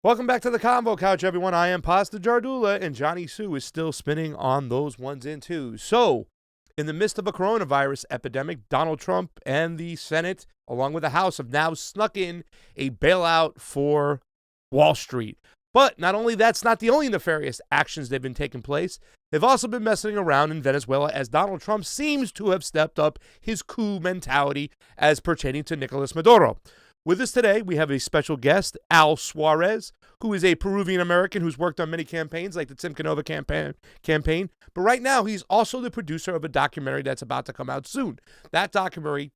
Welcome back to the Convo Couch, everyone. I am Pasta Jardula, and Johnny Sue is still spinning on those ones and twos. So, in the midst of a coronavirus epidemic, Donald Trump and the Senate, along with the House, have now snuck in a bailout for Wall Street. But not only that's not the only nefarious actions they've been taking place, they've also been messing around in Venezuela as Donald Trump seems to have stepped up his coup mentality as pertaining to Nicolas Maduro. With us today, we have a special guest, Al Suarez, who is a Peruvian-American who's worked on many campaigns like the Tim Canova campaign. But right now, he's also the producer of a documentary that's about to come out soon. That documentary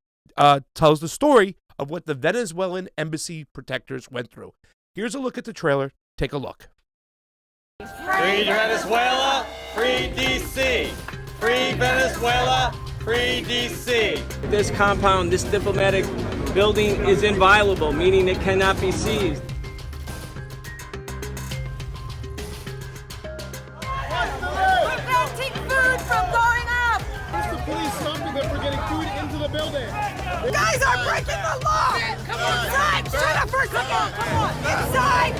tells the story of what the Venezuelan embassy protectors went through. Here's a look at the trailer. Take a look. Free Venezuela, free DC. Free Venezuela, free DC. This compound, this diplomatic building is inviolable, meaning it cannot be seized. Preventing food from going up! Is the police stopping them from getting food into the building? You guys are breaking the law! Come on, inside! Shut up for a second! Come on, inside!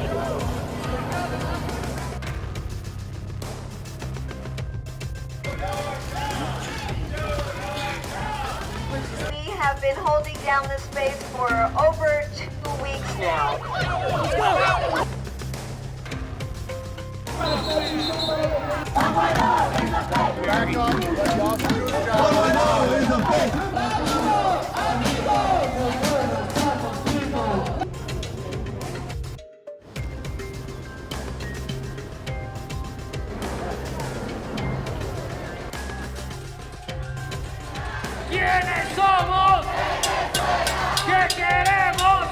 We have been holding down this space for over 2 weeks now. Back up. Y'all can do the job. ¿Quiénes somos? ¿Qué queremos?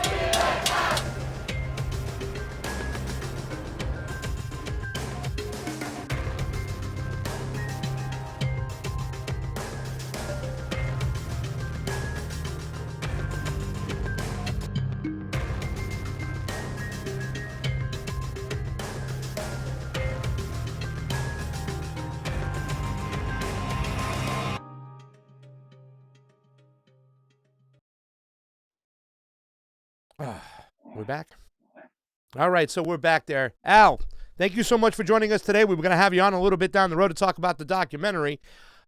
We're back. All right, so we're back there. Al, thank you so much for joining us today. We were going to have you on a little bit down the road to talk about the documentary,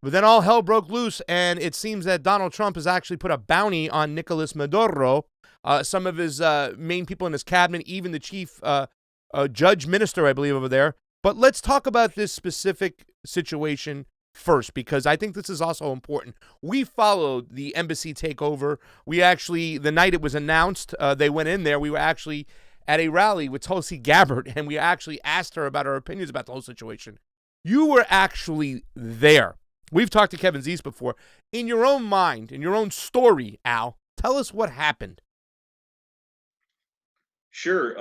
but then all hell broke loose, and it seems that Donald Trump has actually put a bounty on Nicolas Maduro. Some of his main people in his cabinet, even the chief judge minister, I believe, over there. But let's talk about this specific situation first, because I think this is also important. We followed the embassy takeover. We actually, the night it was announced, they went in there. We were actually at a rally with Tulsi Gabbard, and we actually asked her about her opinions about the whole situation. You were actually there. We've talked to Kevin Zeese before. In your own mind, in your own story, Al, tell us what happened. Sure.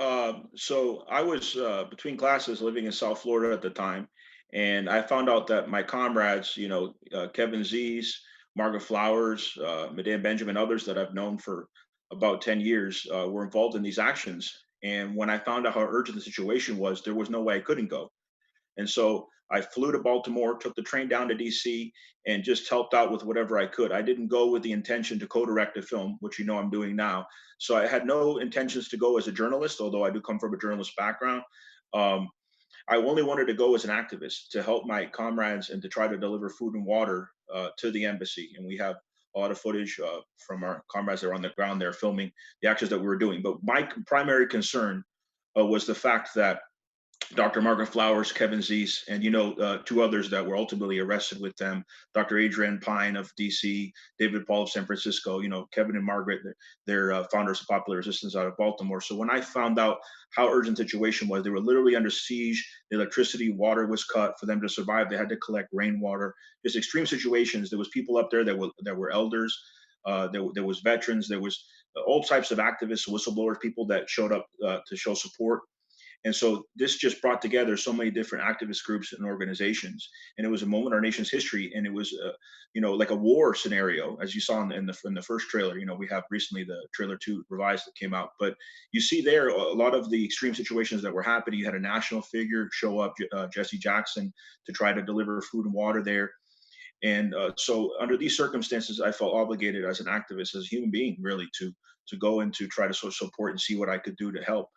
So I was between classes living in South Florida at the time, and I found out that my comrades, Kevin Zeese, Margaret Flowers, Madame Benjamin, others that I've known for about 10 years were involved in these actions. And when I found out how urgent the situation was, there was no way I couldn't go. And so I flew to Baltimore, took the train down to DC, and just helped out with whatever I could. I didn't go with the intention to co-direct a film, which I'm doing now. So I had no intentions to go as a journalist, although I do come from a journalist background. Um, I only wanted to go as an activist to help my comrades and to try to deliver food and water to the embassy. And we have a lot of footage from our comrades that are on the ground there filming the actions that we were doing. But my primary concern was the fact that Dr. Margaret Flowers, Kevin Zeese, and two others that were ultimately arrested with them, Dr. Adrian Pine of DC, David Paul of San Francisco, Kevin and Margaret, they're founders of Popular Resistance out of Baltimore. So when I found out how urgent the situation was, they were literally under siege. The electricity, water was cut for them to survive. They had to collect rainwater. Just extreme situations. There was people up there that were elders. There was veterans. There was all types of activists, whistleblowers, people that showed up to show support. And so this just brought together so many different activist groups and organizations, and it was a moment in our nation's history. And it was, like a war scenario, as you saw in the first trailer. We have recently the trailer 2 revised that came out, but you see there a lot of the extreme situations that were happening. You had a national figure show up, Jesse Jackson, to try to deliver food and water there. And so under these circumstances, I felt obligated as an activist, as a human being, really, to go and to try to support and see what I could do to help.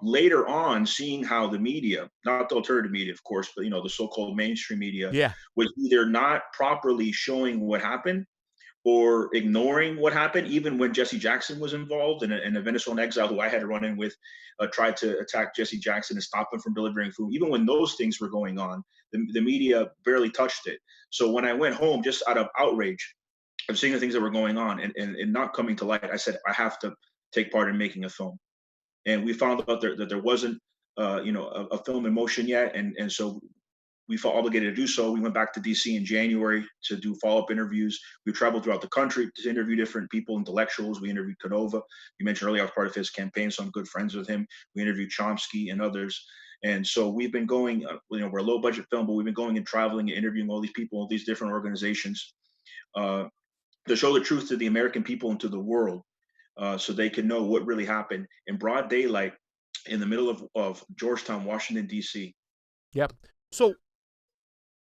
Later on, seeing how the media, not the alternative media, of course, but the so-called mainstream media, Yeah. was either not properly showing what happened or ignoring what happened, even when Jesse Jackson was involved and a Venezuelan exile who I had to run in with tried to attack Jesse Jackson and stop him from delivering food. Even when those things were going on, the media barely touched it. So when I went home, just out of outrage of seeing the things that were going on and not coming to light, I said, I have to take part in making a film. And we found out that there wasn't, a film in motion yet. And so we felt obligated to do so. We went back to DC in January to do follow-up interviews. We traveled throughout the country to interview different people, intellectuals. We interviewed CONVO. You mentioned earlier I was part of his campaign, so I'm good friends with him. We interviewed Chomsky and others. And so we've been going, we're a low-budget film, but we've been going and traveling and interviewing all these people, all these different organizations to show the truth to the American people and to the world so they can know what really happened in broad daylight in the middle of Georgetown, Washington, D.C. Yep. So,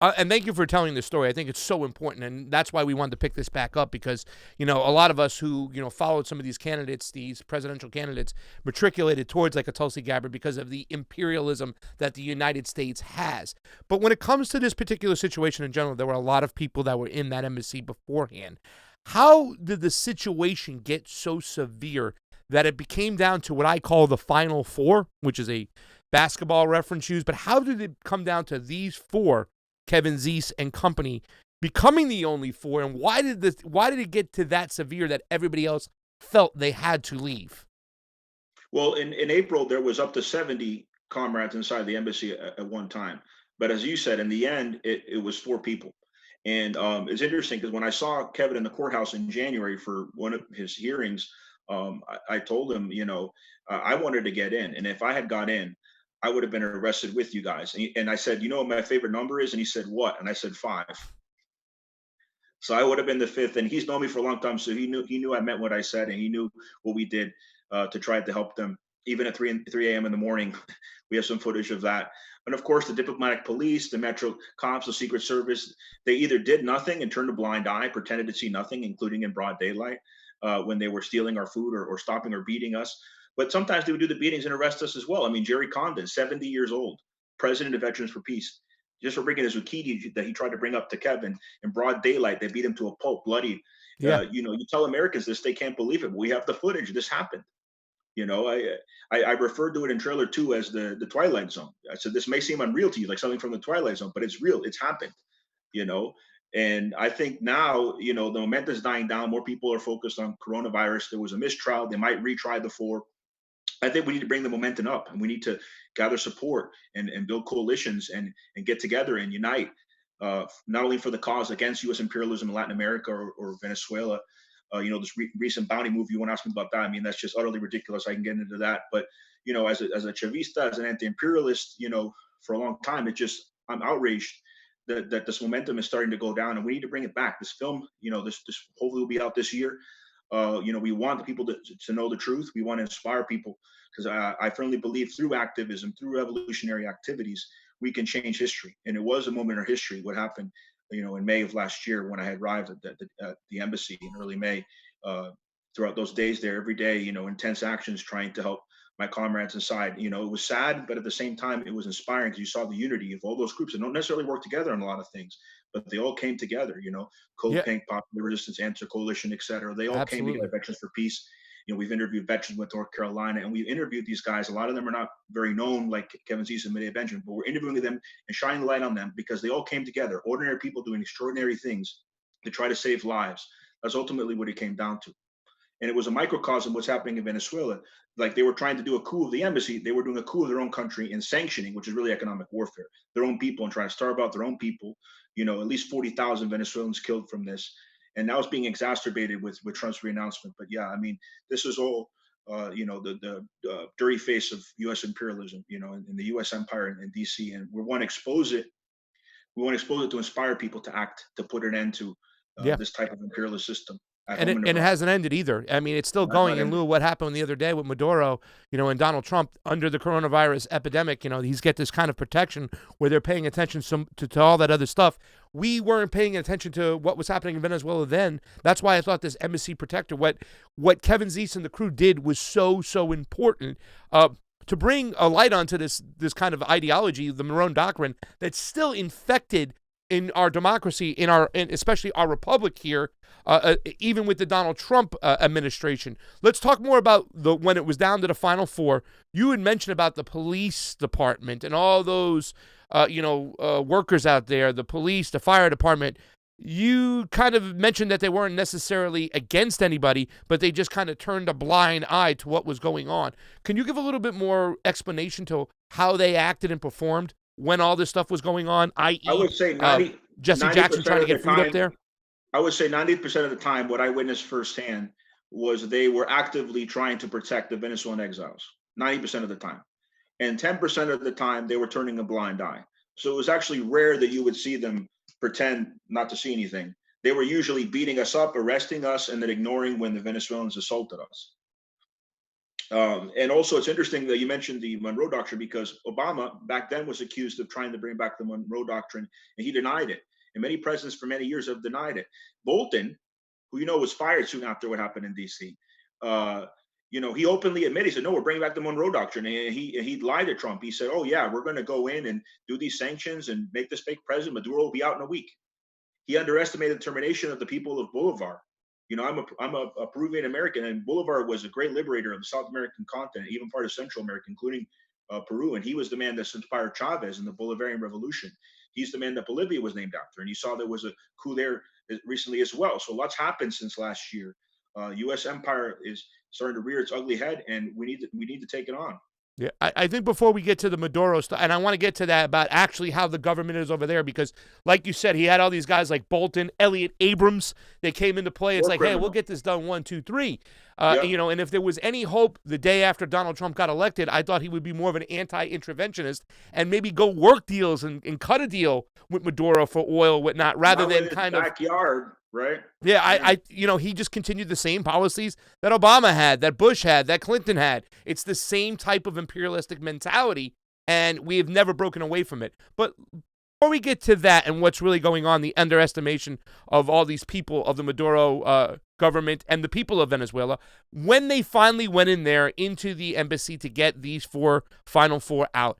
and thank you for telling this story. I think it's so important, and that's why we wanted to pick this back up because, a lot of us who, followed some of these candidates, these presidential candidates, matriculated towards like a Tulsi Gabbard because of the imperialism that the United States has. But when it comes to this particular situation in general, there were a lot of people that were in that embassy beforehand. How did the situation get so severe that it became down to what I call the Final Four, which is a basketball reference used, but how did it come down to these four, Kevin Zeese and company, becoming the only four, and why did it get to that severe that everybody else felt they had to leave? Well, in April, there was up to 70 comrades inside the embassy at one time. But as you said, in the end, it was four people. And it's interesting because when I saw Kevin in the courthouse in January for one of his hearings, I told him, I wanted to get in. And if I had got in, I would have been arrested with you guys. And I said, what my favorite number is? And he said, what? And I said, 5. So I would have been the 5th. And he's known me for a long time. So he knew I meant what I said. And he knew what we did to try to help them. Even at 3 a.m. in the morning, we have some footage of that. And of course, the diplomatic police, the Metro cops, the Secret Service, they either did nothing and turned a blind eye, pretended to see nothing, including in broad daylight when they were stealing our food or stopping or beating us. But sometimes they would do the beatings and arrest us as well. I mean, Jerry Condon, 70 years old, president of Veterans for Peace, just for bringing a zucchini that he tried to bring up to Kevin in broad daylight. They beat him to a pulp, bloodied. Yeah. You tell Americans this, they can't believe it. We have the footage. This happened. I referred to it in trailer 2 as the Twilight Zone. I said, this may seem unreal to you, like something from the Twilight Zone, but it's real. It's happened, And I think now, the momentum is dying down. More people are focused on coronavirus. There was a mistrial. They might retry the 4. I think we need to bring the momentum up, and we need to gather support and build coalitions and get together and unite, not only for the cause against U.S. imperialism in Latin America or Venezuela. This recent bounty move, you want to ask me about that? I mean, that's just utterly ridiculous. I can get into that. But, as a Chavista, as an anti-imperialist, for a long time, I'm outraged that this momentum is starting to go down, and we need to bring it back. This film, this hopefully will be out this year. We want the people to know the truth. We want to inspire people because I firmly believe through activism, through revolutionary activities, we can change history. And it was a moment in history, what happened, in May of last year when I had arrived at the embassy in early May. Throughout those days there, every day, intense actions trying to help my comrades inside. It was sad, but at the same time, it was inspiring because you saw the unity of all those groups that don't necessarily work together on a lot of things, but they all came together, Code Yeah. Pink, Popular Resistance, Answer Coalition, et cetera. They all came together, Veterans for Peace. We've interviewed veterans with North Carolina, and we've interviewed these guys. A lot of them are not very known, like Kevin Zeese and Medea Benjamin, but we're interviewing them and shining the light on them because they all came together, ordinary people doing extraordinary things to try to save lives. That's ultimately what it came down to. And it was a microcosm of what's happening in Venezuela. Like they were trying to do a coup of the embassy. They were doing a coup of their own country and sanctioning, which is really economic warfare, their own people and trying to starve out their own people. At least 40,000 Venezuelans killed from this. And now it's being exacerbated with Trump's reannouncement. But yeah, I mean, this is all, the dirty face of U.S. imperialism, in the U.S. empire in D.C. And we want to expose it. We want to expose it to inspire people to act, to put an end to this type of imperialist system. And it hasn't ended either. I mean, it's still going in lieu of what happened the other day with Maduro, and Donald Trump under the coronavirus epidemic. He's get this kind of protection where they're paying attention to all that other stuff. We weren't paying attention to what was happening in Venezuela then. That's why I thought this embassy protector, what Kevin Zeese and the crew did was so important. to bring a light onto this kind of ideology, the Monroe Doctrine, that's still infected in our democracy, in especially our republic here, even with the Donald Trump administration. Let's talk more about when it was down to the Final Four. You had mentioned about the police department and all those, workers out there, the police, the fire department. You kind of mentioned that they weren't necessarily against anybody, but they just kind of turned a blind eye to what was going on. Can you give a little bit more explanation to how they acted and performed when all this stuff was going on, i.e., I would say Jesse Jackson trying to get food up there? I would say 90% of the time, what I witnessed firsthand was they were actively trying to protect the Venezuelan exiles, 90% of the time. And 10% of the time, they were turning a blind eye. So it was actually rare that you would see them pretend not to see anything. They were usually beating us up, arresting us, and then ignoring when the Venezuelans assaulted us. And also, it's interesting that you mentioned the Monroe Doctrine, because Obama back then was accused of trying to bring back the Monroe Doctrine, and he denied it. And many presidents for many years have denied it. Bolton, who was fired soon after what happened in D.C., he openly admitted, he said, no, we're bringing back the Monroe Doctrine. And he lied to Trump. He said, oh, yeah, we're going to go in and do these sanctions and make this fake president. Maduro will be out in a week. He underestimated the determination of the people of Bolivar. I'm a Peruvian American, and Bolivar was a great liberator of the South American continent, even part of Central America, including Peru. And he was the man that inspired Chavez in the Bolivarian Revolution. He's the man that Bolivia was named after. And you saw there was a coup there recently as well. So lots happened since last year. U.S. empire is starting to rear its ugly head, and we need to take it on. Yeah, I think before we get to the Maduro stuff, and I want to get to that about actually how the government is over there, because like you said, he had all these guys like Bolton, Elliot Abrams, they came into play. It's like, hey, we'll get this done 1, 2, 3. And if there was any hope the day after Donald Trump got elected, I thought he would be more of an anti-interventionist and maybe go work deals and cut a deal with Maduro for oil, whatnot, rather than kind of backyard. Right. Yeah, he just continued the same policies that Obama had, that Bush had, that Clinton had. It's the same type of imperialistic mentality, and we have never broken away from it. But before we get to that and what's really going on, the underestimation of all these people of the Maduro government and the people of Venezuela, when they finally went in there into the embassy to get these Final Four out,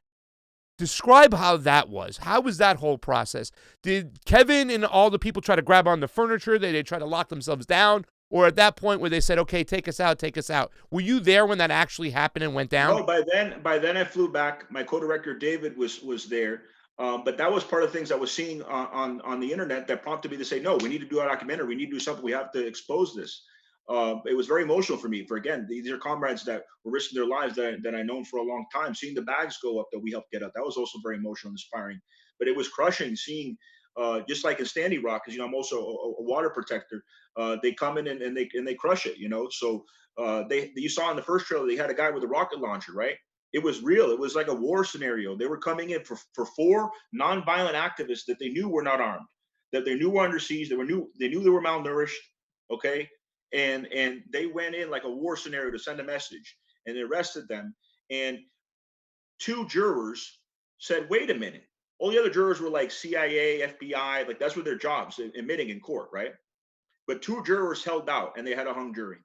describe how that was. How was that whole process? Did Kevin and all the people try to grab on the furniture? Did they try to lock themselves down? Or at that point where they said, okay, take us out, take us out? Were you there when that actually happened and went down? No, by then I flew back. My co-director David was there. But that was part of the things I was seeing on the internet that prompted me to say, no, we need to do a documentary. We need to do something. We have to expose this. It was very emotional for me. Again, these are comrades that were risking their lives that I known for a long time. Seeing the bags go up that we helped get up, that was also very emotional and inspiring. But it was crushing seeing, just like in Standing Rock, because I'm also a water protector. They come in and they crush it. So you saw in the first trailer they had a guy with a rocket launcher, right? It was real. It was like a war scenario. They were coming in for 4 nonviolent activists that they knew were not armed, that they knew were under siege. They knew they were malnourished. Okay. And they went in like a war scenario to send a message, and they arrested them. And 2 jurors said, wait a minute. All the other jurors were like CIA, FBI, like that's what their jobs, admitting in court, right? But 2 jurors held out, and they had a hung jury.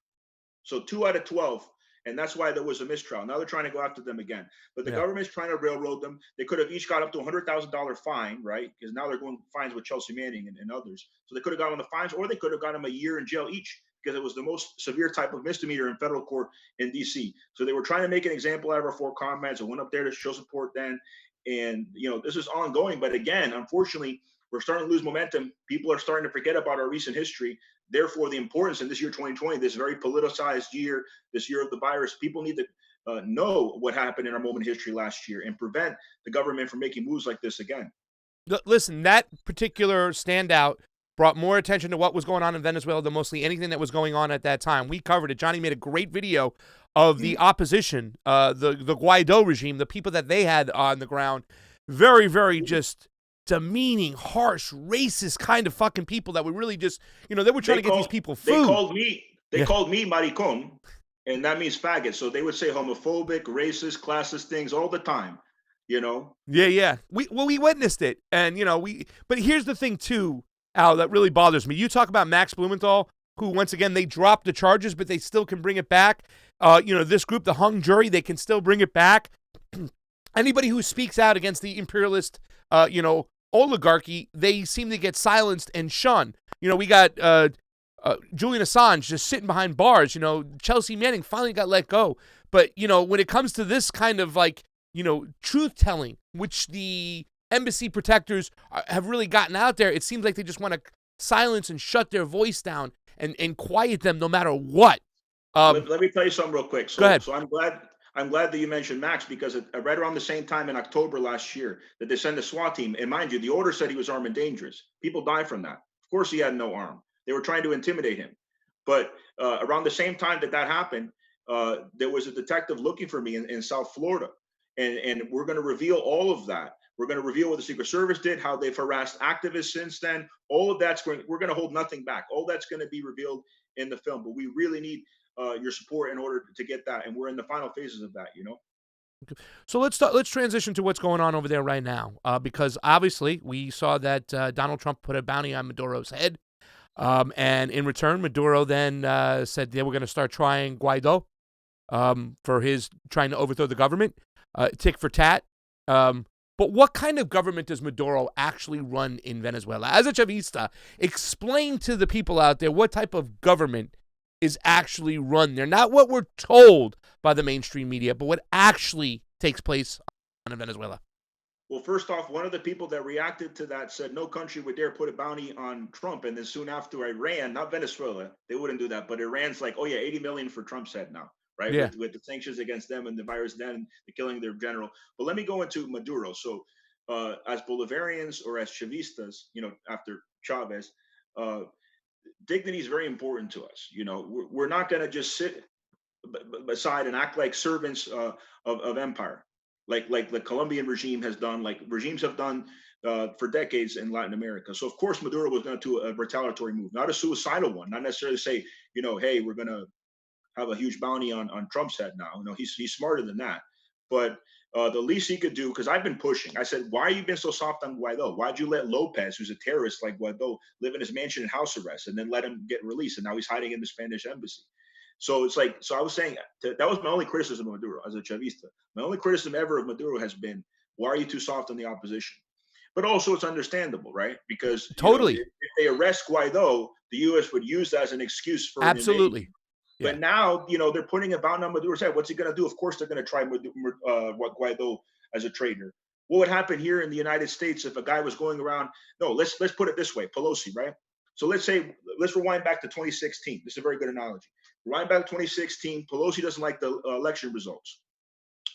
So 2 out of 12. And that's why there was a mistrial. Now they're trying to go after them again. But the government's trying to railroad them. They could have each got up to $100,000 fine, right? Because now they're going fines with Chelsea Manning and others. So they could have gotten the fines, or they could have got them a year in jail each, because it was the most severe type of misdemeanor in federal court in D.C. So they were trying to make an example out of our 4 comrades. I went up there to show support then. And, this is ongoing. But again, unfortunately, we're starting to lose momentum. People are starting to forget about our recent history. Therefore, the importance in this year 2020, this very politicized year, this year of the virus, people need to know what happened in our moment of history last year and prevent the government from making moves like this again. Listen, that particular standout brought more attention to what was going on in Venezuela than mostly anything that was going on at that time. We covered it. Johnny made a great video of the opposition, the Guaido regime, the people that they had on the ground. Very, very just demeaning, harsh, racist kind of fucking people that were really just, they were trying to get these people food. They called me maricon, and that means faggot. So they would say homophobic, racist, classist things all the time, Yeah. We witnessed it. And, but here's the thing too, Al, that really bothers me. You talk about Max Blumenthal, who once again, they dropped the charges, but they still can bring it back. this group, the hung jury, they can still bring it back. Anybody who speaks out against the imperialist, oligarchy, they seem to get silenced and shunned. We got Julian Assange just sitting behind bars. Chelsea Manning finally got let go. But, when it comes to this kind of truth-telling, which the embassy protectors have really gotten out there, it seems like they just want to silence and shut their voice down and quiet them no matter what. Let me tell you something real quick. Go ahead. So I'm glad that you mentioned Max, because right around the same time in October last year that they sent a SWAT team. And mind you, the order said he was armed and dangerous. People died from that. Of course, he had no arm. They were trying to intimidate him. But around the same time that happened, there was a detective looking for me in South Florida. And we're going to reveal all of that. We're going to reveal what the Secret Service did, how they've harassed activists since then. All of we're going to hold nothing back. All that's going to be revealed in the film. But we really need your support in order to get that. And we're in the final phases of that, So let's transition to what's going on over there right now, because obviously we saw that Donald Trump put a bounty on Maduro's head. And in return, Maduro then said they were going to start trying Guaido for his trying to overthrow the government, tick for tat. But what kind of government does Maduro actually run in Venezuela? As a Chavista, explain to the people out there what type of government is actually run there. Not what we're told by the mainstream media, but what actually takes place in Venezuela. Well, first off, one of the people that reacted to that said no country would dare put a bounty on Trump. And then soon after, Iran, not Venezuela, they wouldn't do that. But Iran's like, oh, yeah, 80 million for Trump's head now, right? Yeah. With the sanctions against them and the virus, then the killing of their general. But let me go into Maduro. So as Bolivarians or as Chavistas, after Chavez, dignity is very important to us. We're not going to just sit beside and act like servants of empire. Like the Colombian regime has done, like regimes have done for decades in Latin America. So of course Maduro was going to do a retaliatory move, not a suicidal one, not necessarily say, hey, we're going to have a huge bounty on Trump's head now. He's smarter than that. But the least he could do, because I've been pushing. I said, why are you been so soft on Guaido? Why'd you let Lopez, who's a terrorist like Guaido, live in his mansion in house arrest and then let him get released? And now he's hiding in the Spanish embassy. So it's like, so I was saying that was my only criticism of Maduro as a Chavista. My only criticism ever of Maduro has been, why are you too soft on the opposition? But also it's understandable, right? Because totally, if they arrest Guaido, the U.S. would use that as an excuse for absolutely. Yeah. But now, they're putting a bounty on Maduro's head. What's he going to do? Of course, they're going to try Guaido as a traitor. What would happen here in the United States if a guy was going around? No, let's put it this way, Pelosi, right? So let's rewind back to 2016. This is a very good analogy. Rewind back to 2016. Pelosi doesn't like the election results.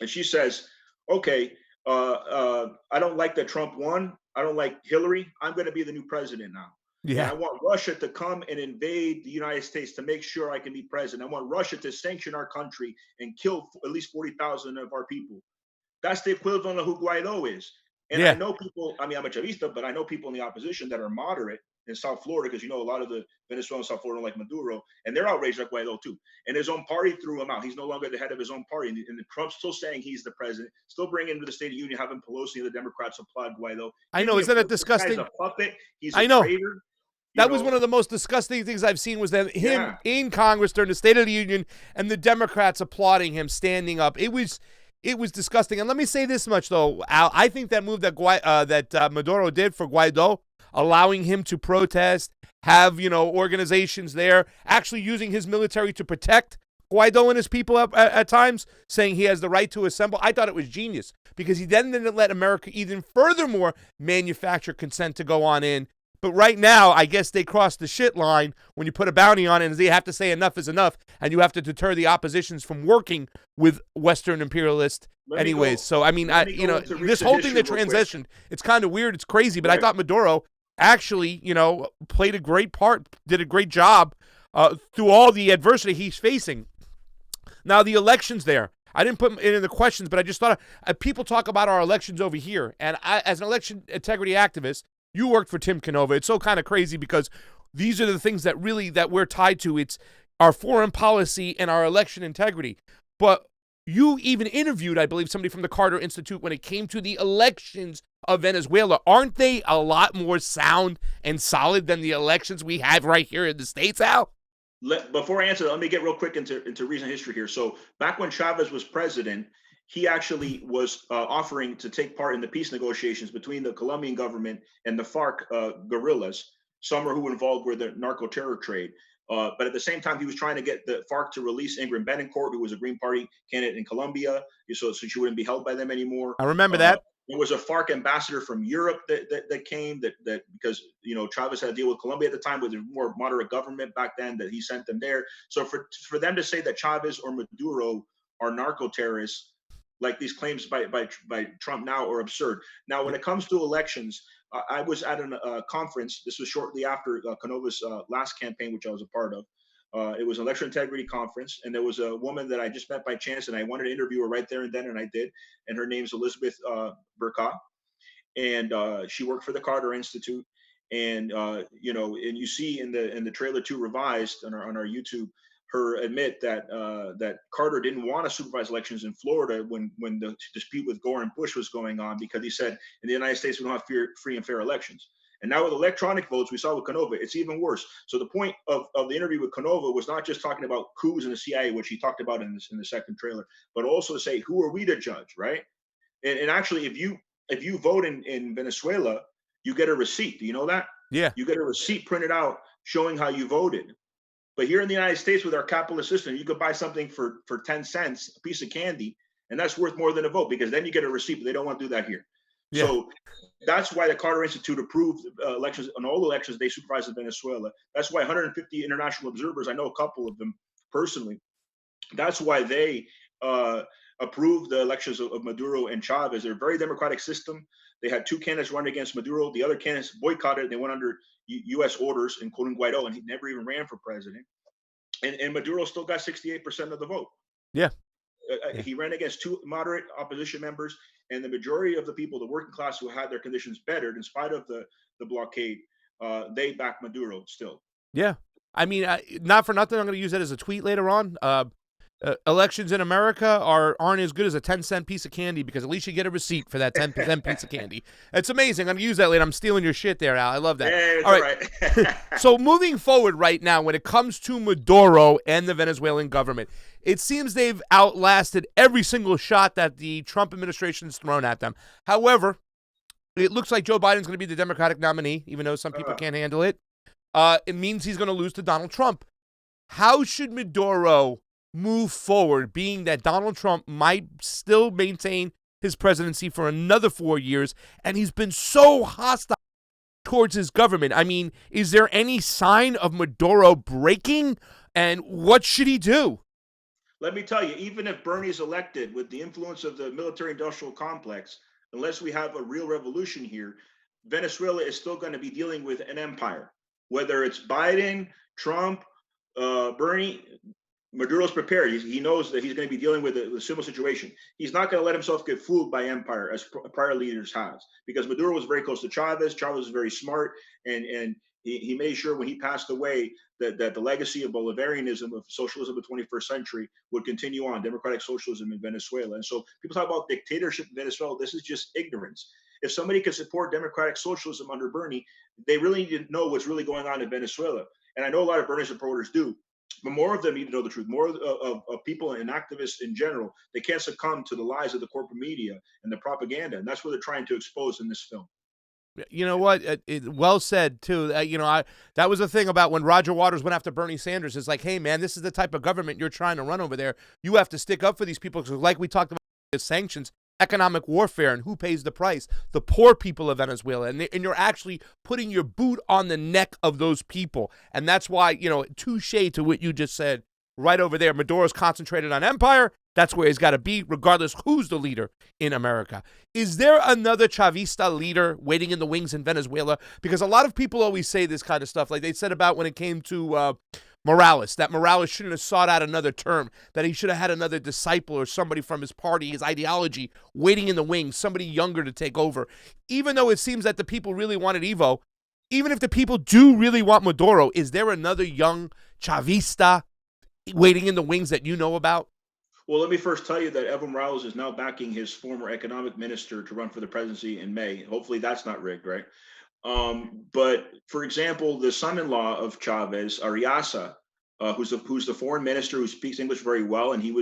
And she says, okay, I don't like that Trump won. I don't like Hillary. I'm going to be the new president now. Yeah. And I want Russia to come and invade the United States to make sure I can be president. I want Russia to sanction our country and kill at least 40,000 of our people. That's the equivalent of who Guaido is. And I know people, I'm a Chavista, but I know people in the opposition that are moderate in South Florida, because a lot of the Venezuelan South Florida like Maduro, and they're outraged like Guaido too. And his own party threw him out. He's no longer the head of his own party. And Trump's still saying he's the president, still bringing him to the State of the Union, having Pelosi and the Democrats applaud Guaido. I know, isn't that disgusting? He's a puppet. He's a traitor. That was one of the most disgusting things I've seen, was that him in Congress during the State of the Union and the Democrats applauding him, standing up. It was disgusting. And let me say this much, though, Al. I think that move that Maduro did for Guaido, allowing him to protest, have, organizations there, actually using his military to protect Guaido and his people at times, saying he has the right to assemble. I thought it was genius, because he then didn't let America even furthermore manufacture consent to go on in. But right now, I guess they crossed the shit line when you put a bounty on it, and they have to say enough is enough, and you have to deter the oppositions from working with Western imperialists anyways. So, I mean, this whole thing that transitioned, it's kind of weird, it's crazy, but I thought Maduro actually, played a great part, did a great job through all the adversity he's facing. Now, the elections there, I didn't put it in the questions, but I just thought people talk about our elections over here, and I, as an election integrity activist, you worked for Tim Canova. It's so kind of crazy, because these are the things that we're tied to. It's our foreign policy and our election integrity. But you even interviewed, I believe, somebody from the Carter Institute when it came to the elections of Venezuela. Aren't they a lot more sound and solid than the elections we have right here in the States, Al? Before I answer that, let me get real quick into recent history here. So back when Chavez was president, he actually was offering to take part in the peace negotiations between the Colombian government and the FARC guerrillas, some who were involved with the narco terror trade. But at the same time, he was trying to get the FARC to release Ingrid Betancourt, who was a Green Party candidate in Colombia, so she wouldn't be held by them anymore. I remember that. There was a FARC ambassador from Europe that came that because Chavez had to deal with Colombia at the time with a more moderate government back then, that he sent them there. So for them to say that Chavez or Maduro are narco terrorists, like these claims by Trump now, are absurd. Now, when it comes to elections, I was at a conference. This was shortly after CONVO's last campaign, which I was a part of. It was an election integrity conference, and there was a woman that I just met by chance, and I wanted to interview her right there and then, and I did. And her name's Elizabeth Burka, and she worked for the Carter Institute. And and you see in the trailer 2 revised on our YouTube, her admit that that Carter didn't want to supervise elections in Florida when the dispute with Gore and Bush was going on, because he said in the United States we don't have free and fair elections. And now with electronic votes, we saw with CONVO, it's even worse. So the point of the interview with CONVO was not just talking about coups in the CIA, which he talked about in the second trailer, but also to say, who are we to judge, right? And actually, if you vote in Venezuela, you get a receipt. Do you know that? Yeah. You get a receipt printed out showing how you voted. But here in the United States, with our capitalist system, you could buy something for 10 cents, a piece of candy, and that's worth more than a vote, because then you get a receipt, but they don't want to do that here. Yeah. So that's why the Carter Institute approved elections, on all the elections they supervised in Venezuela. That's why 150 international observers, I know a couple of them personally, that's why they approved the elections of Maduro and Chavez. They're a very democratic system. They had 2 candidates running against Maduro. The other candidates boycotted. They went under U.S. orders, including Guaido, and he never even ran for president. And Maduro still got 68% of the vote. Yeah. He ran against 2 moderate opposition members, and the majority of the people, the working class who had their conditions bettered in spite of the blockade, they backed Maduro still. Yeah. I mean, not for nothing, I'm going to use that as a tweet later on. Elections in America aren't as good as a 10-cent piece of candy, because at least you get a receipt for that 10% piece of candy. It's amazing. I'm going to use that later. I'm stealing your shit there, Al. I love that. Yeah, all right. So moving forward right now, when it comes to Maduro and the Venezuelan government, it seems they've outlasted every single shot that the Trump administration has thrown at them. However, it looks like Joe Biden's going to be the Democratic nominee, even though some people can't handle it. It means he's going to lose to Donald Trump. How should Maduro move forward, being that Donald Trump might still maintain his presidency for another 4 years, and he's been so hostile towards his government? I mean, is there any sign of Maduro breaking, and what should he do? Let me tell you, even if Bernie's elected, with the influence of the military-industrial complex, unless we have a real revolution here, Venezuela is still going to be dealing with an empire. Whether it's Biden, Trump, Bernie, Maduro's prepared. He knows that he's going to be dealing with a similar situation. He's not going to let himself get fooled by empire, as prior leaders have, because Maduro was very close to Chavez. Chavez was very smart, and he made sure when he passed away that the legacy of Bolivarianism, of socialism of the 21st century, would continue on, democratic socialism in Venezuela. And so people talk about dictatorship in Venezuela. This is just ignorance. If somebody can support democratic socialism under Bernie, they really need to know what's really going on in Venezuela. And I know a lot of Bernie supporters do, but more of them need to know the truth. More of people and activists in general, they can't succumb to the lies of the corporate media and the propaganda. And that's what they're trying to expose in this film. You know what? Well said, too. That was the thing about when Roger Waters went after Bernie Sanders. It's like, hey, man, this is the type of government you're trying to run over there. You have to stick up for these people, because like we talked about, the sanctions, economic warfare, and who pays the price? The poor people of Venezuela. And you're actually putting your boot on the neck of those people. And that's why, touche to what you just said right over there. Maduro's concentrated on empire. That's where he's got to be, regardless who's the leader in America. Is there another Chavista leader waiting in the wings in Venezuela? Because a lot of people always say this kind of stuff, like they said about when it came to Morales, that Morales shouldn't have sought out another term, that he should have had another disciple or somebody from his party, his ideology, waiting in the wings, somebody younger to take over. Even though it seems that the people really wanted Evo, even if the people do really want Maduro, is there another young Chavista waiting in the wings that you know about? Well, let me first tell you that Evo Morales is now backing his former economic minister to run for the presidency in May. Hopefully that's not rigged, right? But for example, the son-in-law of Chavez, Ariasa, who's the foreign minister who speaks English very well, and he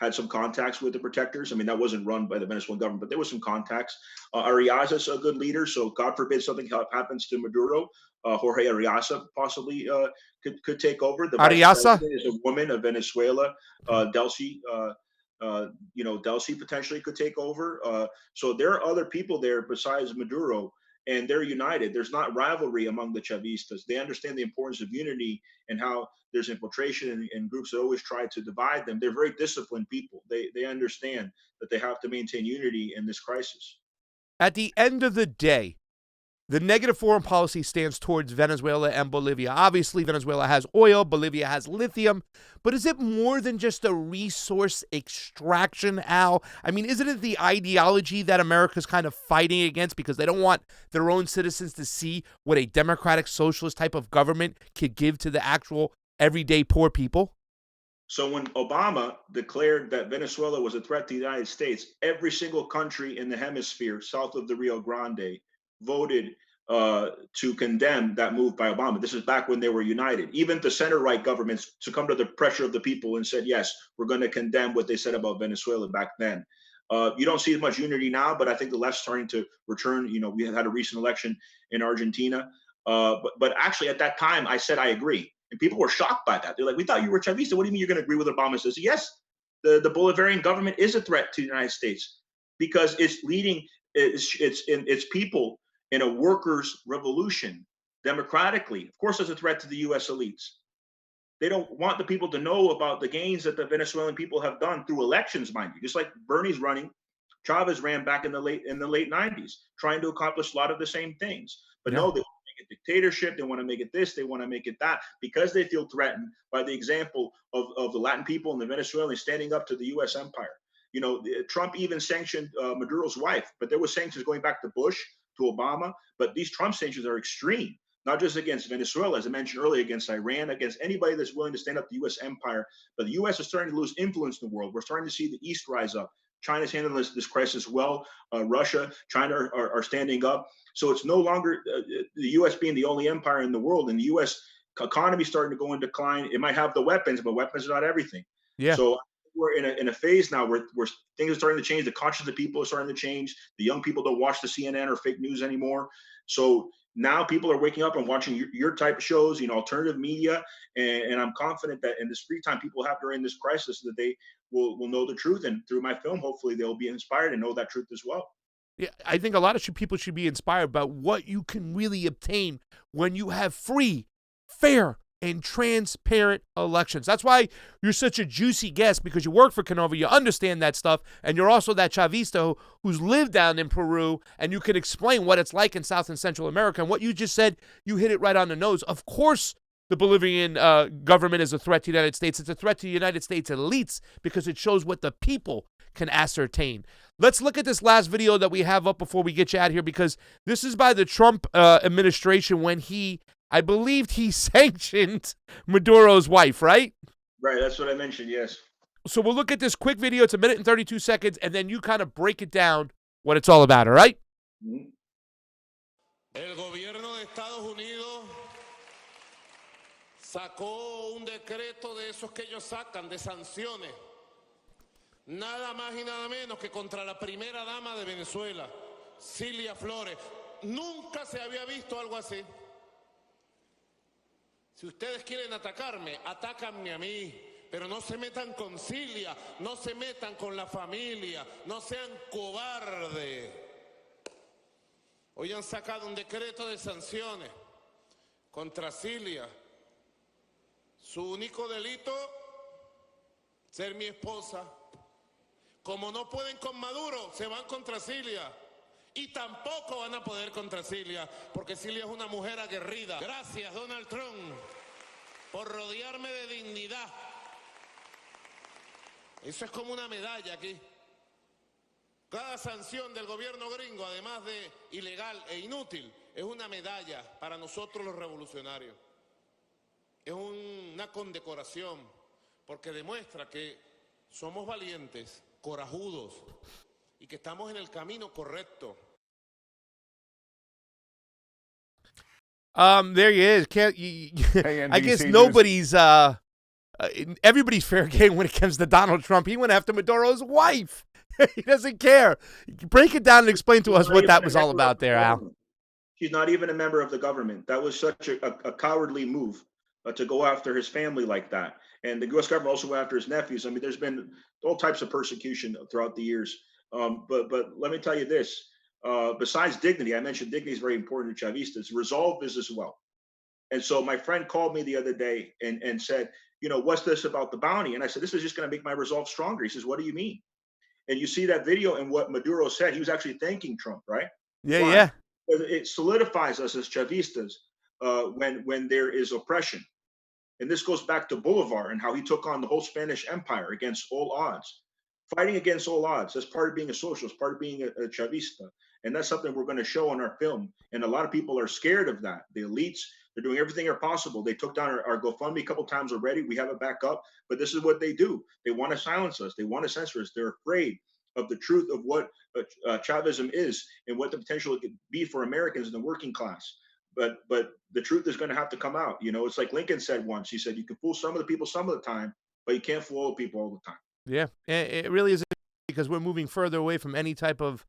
had some contacts with the protectors. I mean, that wasn't run by the Venezuelan government, but there was some contacts. Ariaza's a good leader, so God forbid something happens to Maduro, Jorge Ariaza possibly could take over. The vice Ariasa? president is a woman of Venezuela, Delcy. Delcy potentially could take over. So there are other people there besides Maduro, and they're united. There's not rivalry among the Chavistas. They understand the importance of unity and how there's infiltration and groups that always try to divide them. They're very disciplined people. They understand that they have to maintain unity in this crisis. At the end of the day, the negative foreign policy stands towards Venezuela and Bolivia. Obviously, Venezuela has oil, Bolivia has lithium, but is it more than just a resource extraction, Al? I mean, isn't it the ideology that America's kind of fighting against because they don't want their own citizens to see what a democratic socialist type of government could give to the actual everyday poor people? So when Obama declared that Venezuela was a threat to the United States, every single country in the hemisphere south of the Rio Grande voted to condemn that move by Obama. This is back when they were united. Even the center-right governments succumbed to the pressure of the people and said, yes, we're going to condemn what they said about Venezuela back then. You don't see as much unity now, but I think the left's starting to return. You know, we had a recent election in Argentina. But actually, at that time, I said I agree. And people were shocked by that. They're like, we thought you were Chavista. What do you mean you're going to agree with Obama? Says, yes, the Bolivarian government is a threat to the United States because it's leading its people in a workers' revolution democratically. Of course, there's a threat to the U.S. elites. They don't want the people to know about the gains that the Venezuelan people have done through elections, mind you. Just like Bernie's running, Chavez ran back in the late 90s, trying to accomplish a lot of the same things. But no, they want to make it dictatorship. They want to make it this. They want to make it that because they feel threatened by the example of the Latin people and the Venezuelans standing up to the U.S. empire. You know, Trump even sanctioned Maduro's wife, but there were sanctions going back to Bush, to Obama. But these Trump sanctions are extreme, not just against Venezuela, as I mentioned earlier, against Iran, against anybody that's willing to stand up to the U.S. empire. But the U.S. is starting to lose influence in the world. We're starting to see the East rise up. China's handling this crisis well. Russia, China are standing up. So it's no longer the U.S. being the only empire in the world, and the U.S. economy is starting to go in decline. It might have the weapons, but weapons are not everything. Yeah. So we're in a phase now where things are starting to change. The conscience of people are starting to change. The young people don't watch the CNN or fake news anymore. So now people are waking up and watching your type of shows, you know, alternative media. And I'm confident that in this free time people have during this crisis that they will know the truth. And through my film, hopefully they'll be inspired and know that truth as well. Yeah, I think a lot of people should be inspired about what you can really obtain when you have free, fair, and transparent elections. That's why you're such a juicy guest, because you work for CONVO, you understand that stuff, and you're also that Chavista who's lived down in Peru, and you can explain what it's like in South and Central America. And what you just said, you hit it right on the nose. Of course, the Bolivian government is a threat to the United States. It's a threat to the United States elites because it shows what the people can ascertain. Let's look at this last video that we have up before we get you out of here, because this is by the Trump administration when I believed he sanctioned Maduro's wife, right? Right, that's what I mentioned, yes. So we'll look at this quick video. It's 1 minute and 32 seconds, and then you kind of break it down what it's all about, all right? Mm-hmm. El gobierno de Estados Unidos sacó un decreto de esos que ellos sacan, de sanciones, nada más y nada menos que contra la primera dama de Venezuela, Cilia Flores. Nunca se había visto algo así. Si ustedes quieren atacarme, atácanme a mí, pero no se metan con Cilia, no se metan con la familia, no sean cobardes. Hoy han sacado un decreto de sanciones contra Cilia. Su único delito, ser mi esposa. Como no pueden con Maduro, se van contra Cilia. Y tampoco van a poder contra Cilia, porque Cilia es una mujer aguerrida. Gracias, Donald Trump, por rodearme de dignidad. Eso es como una medalla aquí. Cada sanción del gobierno gringo, además de ilegal e inútil, es una medalla para nosotros los revolucionarios. Es una condecoración, porque demuestra que somos valientes, corajudos, y que estamos en el camino correcto. There he is. Hey, I guess NBC nobody's everybody's fair game when it comes to Donald Trump. He went after Maduro's wife. He doesn't care. Break it down and explain to us what that was all about there, Al. She's not even a member of the government. That was such a cowardly move to go after his family like that. And the U.S. government also went after his nephews. I mean, there's been all types of persecution throughout the years. But let me tell you this. Besides dignity, I mentioned dignity is very important to Chavistas. Resolve is as well. And so my friend called me the other day and said, what's this about the bounty? And I said, this is just going to make my resolve stronger. He says, what do you mean? And you see that video and what Maduro said, he was actually thanking Trump, right? Yeah, Why? yeah. It solidifies us as Chavistas when there is oppression. And this goes back to Bolivar and how he took on the whole Spanish Empire against all odds. Fighting against all odds. That's part of being a socialist, part of being a Chavista. And that's something we're going to show on our film. And a lot of people are scared of that. The elites, they're doing everything possible. They took down our GoFundMe a couple times already. We have it back up. But this is what they do. They want to silence us. They want to censor us. They're afraid of the truth of what Chavism is and what the potential it could be for Americans in the working class. But the truth is going to have to come out. It's like Lincoln said once. He said, you can fool some of the people some of the time, but you can't fool all the people all the time. Yeah, it really is, because we're moving further away from any type of,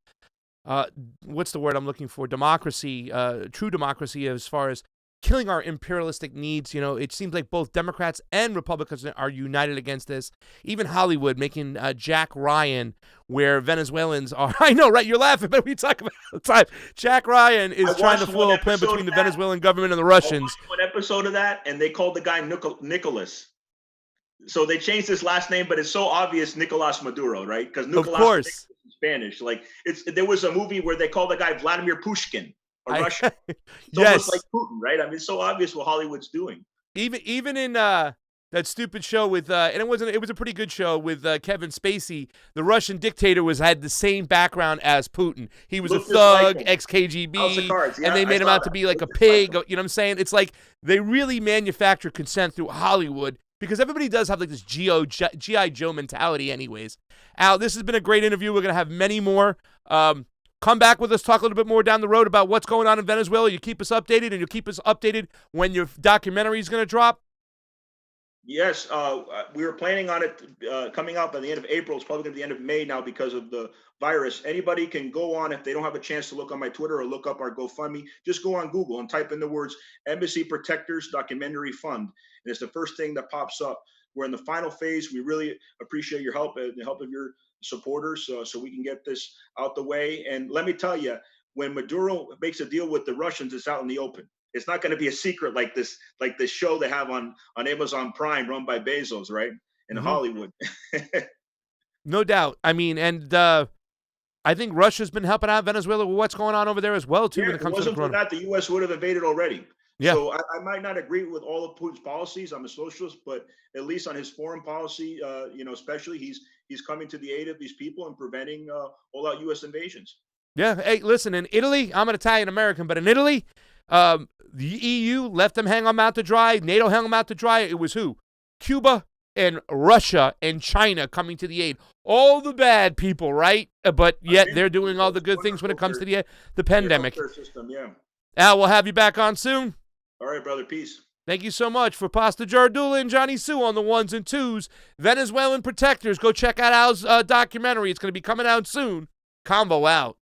what's the word I'm looking for, democracy, true democracy, as far as killing our imperialistic needs. It seems like both Democrats and Republicans are united against this. Even Hollywood making Jack Ryan, where Venezuelans are. I know, right? You're laughing, but we talk about it all the time. Jack Ryan is trying to foil a plan between the Venezuelan government and the Russians. I watched one episode of that, and they called the guy Nicholas. So they changed his last name, but it's so obvious Nicolas Maduro, right? Because Nicolas is Spanish. Like there was a movie where they called the guy Vladimir Pushkin, a Russian. It's almost like Putin, right? I mean, it's so obvious what Hollywood's doing. Even in that stupid show with and it was a pretty good show with Kevin Spacey. The Russian dictator had the same background as Putin. He was a thug, ex-KGB, and they made him out to be like a pig. You know what I'm saying? It's like they really manufacture consent through Hollywood. Because everybody does have like this G.I. Joe mentality anyways. Al, this has been a great interview. We're going to have many more. Come back with us, talk a little bit more down the road about what's going on in Venezuela. You keep us updated, and you'll keep us updated when your documentary is going to drop. Yes, we were planning on it coming out by the end of April. It's probably going to be the end of May now because of the virus. Anybody can go on, if they don't have a chance to look on my Twitter or look up our GoFundMe, just go on Google and type in the words Embassy Protectors Documentary Fund. And it's the first thing that pops up. We're in the final phase. We really appreciate your help and the help of your supporters so we can get this out the way. And let me tell you, when Maduro makes a deal with the Russians, it's out in the open. It's not going to be a secret like this show they have on Amazon Prime run by Bezos, right? In Hollywood. No doubt. I mean, and I think Russia's been helping out Venezuela with what's going on over there as well, too, when it comes to the corona. If it wasn't for that, the U.S. would have invaded already. Yeah. So I might not agree with all of Putin's policies. I'm a socialist, but at least on his foreign policy, especially he's coming to the aid of these people and preventing all-out U.S. invasions. Yeah. Hey, listen, in Italy, I'm an Italian-American, but in Italy, the EU left them hang them out to dry. NATO hung them out to dry. It was who? Cuba and Russia and China coming to the aid. All the bad people, right? But yet they're doing all the good things when it comes to the pandemic. System, yeah. Al, we'll have you back on soon. All right, brother. Peace. Thank you so much. For Pasta Jardula and Jonny Tsu on the ones and twos. Venezuelan Protectors. Go check out Al's documentary. It's going to be coming out soon. CONVO out.